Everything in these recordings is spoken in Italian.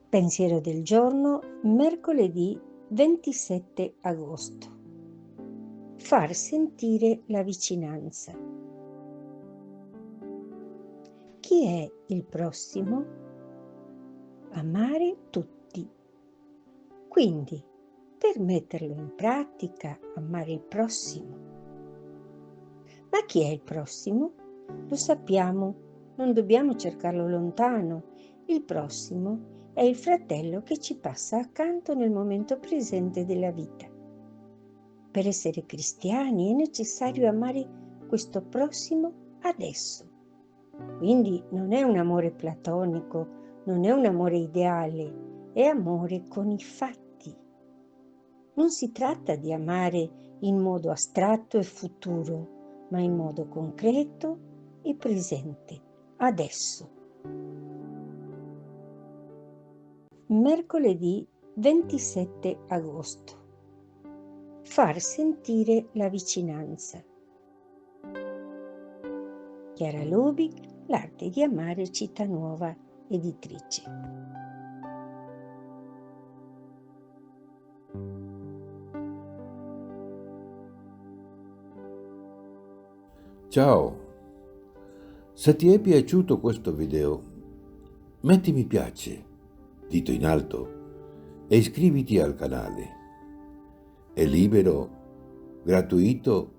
Pensiero del giorno, mercoledì 27 agosto. Far sentire la vicinanza. Chi è il prossimo? Amare tutti. Quindi, per metterlo in pratica, amare il prossimo. Ma chi è il prossimo? Lo sappiamo, non dobbiamo cercarlo lontano. Il prossimo è il fratello che ci passa accanto nel momento presente della vita. Per essere cristiani è necessario amare questo prossimo adesso. Quindi non è un amore platonico, non è un amore ideale, è amore con i fatti. Non si tratta di amare in modo astratto e futuro, ma in modo concreto e presente, adesso. Mercoledì 27 agosto. Far sentire la vicinanza. Chiara Lubick, L'arte di amare, Cittanuova, editrice. Ciao, se ti è piaciuto questo video, metti mi piace, dito in alto, e iscriviti al canale. È libero, gratuito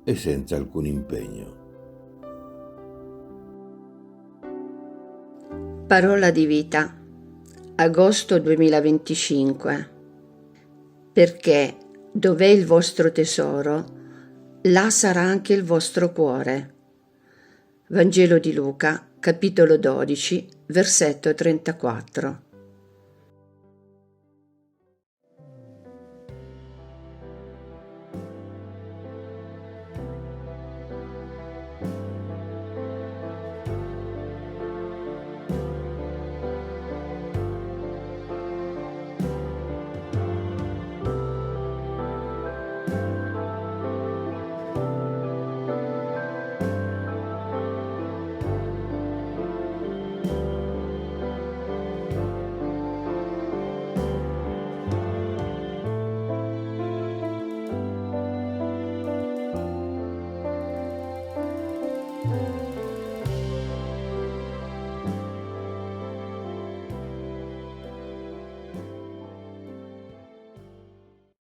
e senza alcun impegno. Parola di vita, agosto 2025. Perché dov'è il vostro tesoro, là sarà anche il vostro cuore. Vangelo di Luca, capitolo 12, versetto 34.